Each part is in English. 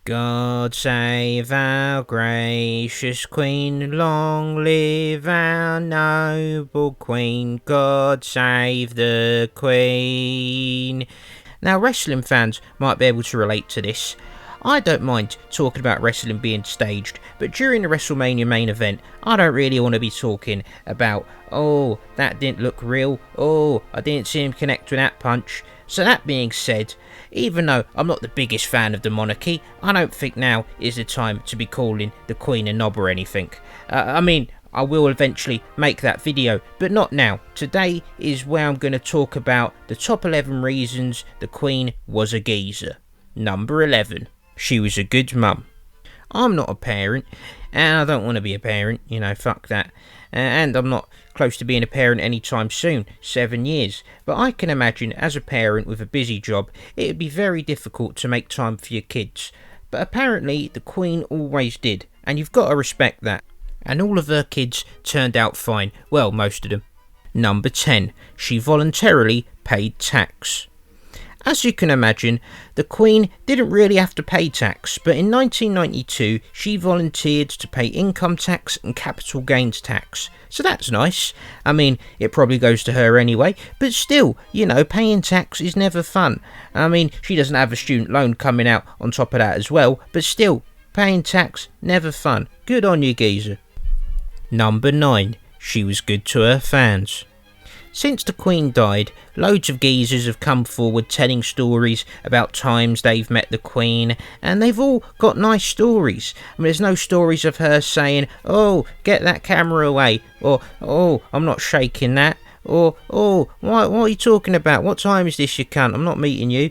God save our gracious Queen, long live our noble Queen, God save the Queen. Now, wrestling fans might be able to relate to this. I don't mind talking about wrestling being staged, but during the WrestleMania main event, I don't really want to be talking about, oh, that didn't look real, oh, I didn't see him connect with that punch. So that being said, even though I'm not the biggest fan of the monarchy, I don't think now is the time to be calling the Queen a knob or anything. I will eventually make that video, but not now. Today is where I'm going to talk about the top 11 reasons the Queen was a geezer. Number 11. She was a good mum. I'm not a parent, and I don't want to be a parent, fuck that. And I'm not close to being a parent anytime soon, 7 years. But I can imagine, as a parent with a busy job, it would be very difficult to make time for your kids. But apparently, the Queen always did, and you've got to respect that. And all of her kids turned out fine. Well, most of them. Number 10. She voluntarily paid tax. As you can imagine, the Queen didn't really have to pay tax, but in 1992 she volunteered to pay income tax and capital gains tax. So that's nice. I mean, it probably goes to her anyway, but still, paying tax is never fun. I mean, she doesn't have a student loan coming out on top of that as well, but still, paying tax, never fun. Good on you, geezer. Number 9. She was good to her fans. Since the Queen died, loads of geezers have come forward telling stories about times they've met the Queen, and they've all got nice stories. I mean, there's no stories of her saying, oh, get that camera away, or, oh, I'm not shaking that, or, oh, what are you talking about? What time is this, you cunt? I'm not meeting you.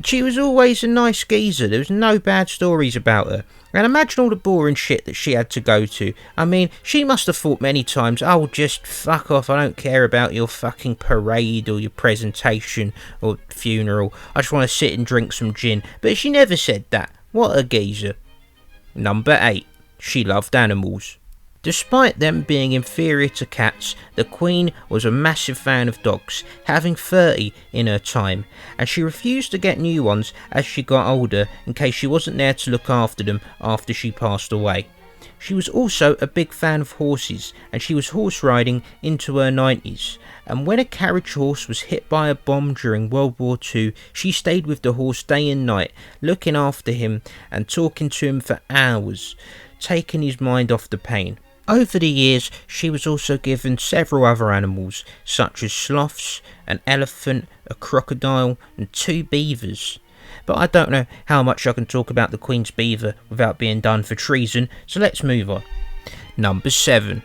She was always a nice geezer. There was no bad stories about her. And imagine all the boring shit that she had to go to. I mean, she must have thought many times, oh, just fuck off, I don't care about your fucking parade or your presentation or funeral. I just want to sit and drink some gin. But she never said that. What a geezer. Number 8. She loved animals. Despite them being inferior to cats, the Queen was a massive fan of dogs, having 30 in her time, and she refused to get new ones as she got older in case she wasn't there to look after them after she passed away. She was also a big fan of horses, and she was horse riding into her 90s, and when a carriage horse was hit by a bomb during World War II, she stayed with the horse day and night, looking after him and talking to him for hours, taking his mind off the pain. Over the years, she was also given several other animals, such as sloths, an elephant, a crocodile, and 2 beavers. But I don't know how much I can talk about the Queen's beaver without being done for treason, so let's move on. Number 7.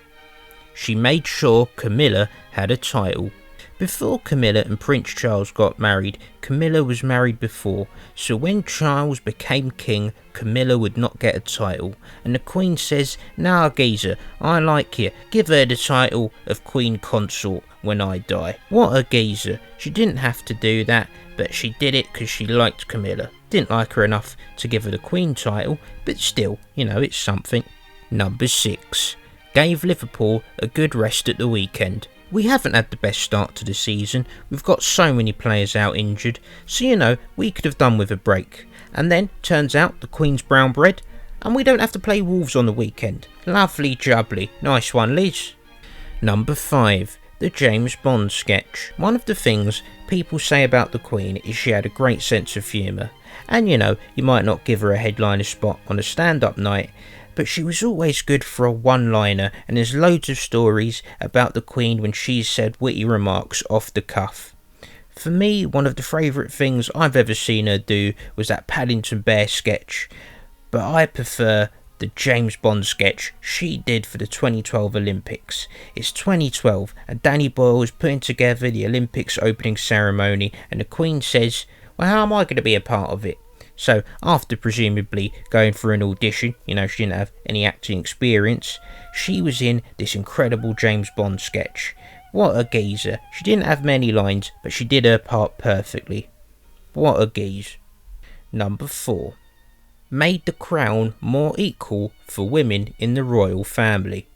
She made sure Camilla had a title. Before Camilla and Prince Charles got married, Camilla was married before, so when Charles became king, Camilla would not get a title, and the Queen says, nah geezer, I like you, give her the title of Queen Consort when I die. What a geezer, she didn't have to do that, but she did it because she liked Camilla. Didn't like her enough to give her the Queen title, but still, it's something. Number 6. Gave Liverpool a good rest at the weekend. We haven't had the best start to the season, we've got so many players out injured, so we could have done with a break. And then, turns out, the Queen's brown bread, and we don't have to play Wolves on the weekend. Lovely jubbly, nice one Liz. Number 5. The James Bond sketch. One of the things people say about the Queen is she had a great sense of humour. And you might not give her a headliner spot on a stand-up night, but she was always good for a one-liner, and there's loads of stories about the Queen when she's said witty remarks off the cuff. For me, one of the favourite things I've ever seen her do was that Paddington Bear sketch, but I prefer the James Bond sketch she did for the 2012 Olympics. It's 2012 and Danny Boyle is putting together the Olympics opening ceremony, and the Queen says, well, how am I going to be a part of it? So, after presumably going for an audition, she didn't have any acting experience, she was in this incredible James Bond sketch. What a geezer. She didn't have many lines, but she did her part perfectly. What a geeze. Number 4. Made the crown more equal for women in the royal family.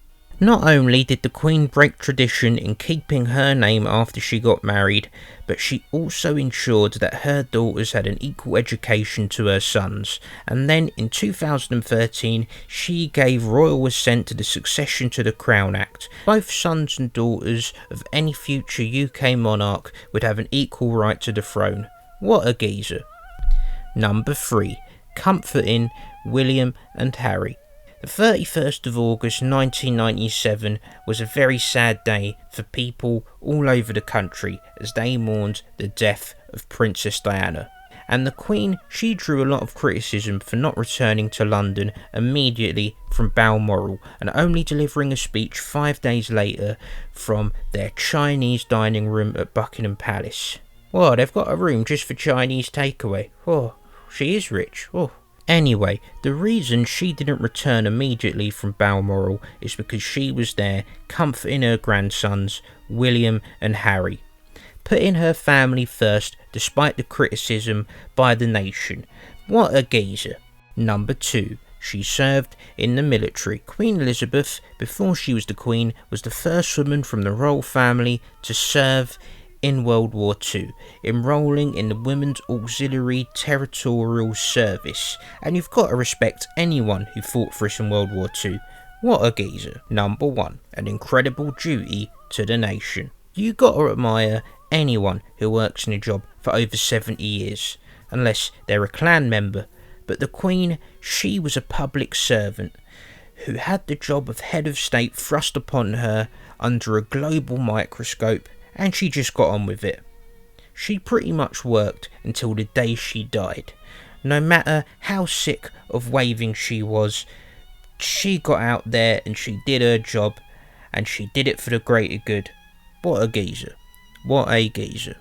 Not only did the Queen break tradition in keeping her name after she got married, but she also ensured that her daughters had an equal education to her sons, and then in 2013 she gave royal assent to the Succession to the Crown Act. Both sons and daughters of any future UK monarch would have an equal right to the throne. What a geezer. Number 3. Comforting William and Harry. The 31st of August 1997 was a very sad day for people all over the country as they mourned the death of Princess Diana. And the Queen, she drew a lot of criticism for not returning to London immediately from Balmoral and only delivering a speech 5 days later from their Chinese dining room at Buckingham Palace. Well, they've got a room just for Chinese takeaway. Oh, she is rich. Oh. Anyway, the reason she didn't return immediately from Balmoral is because she was there comforting her grandsons, William and Harry, putting her family first despite the criticism by the nation. What a geezer. Number 2. She served in the military. Queen Elizabeth, before she was the Queen, was the first woman from the royal family to serve in World War II, enrolling in the Women's Auxiliary Territorial Service. And you've got to respect anyone who fought for us in World War II. What a geezer. Number 1. An incredible duty to the nation. You got to admire anyone who works in a job for over 70 years, unless they're a clan member. But the Queen, she was a public servant who had the job of head of state thrust upon her under a global microscope, and she just got on with it. She pretty much worked until the day she died. No matter how sick of waving she was, she got out there and she did her job, and she did it for the greater good. What a geezer. What a geezer.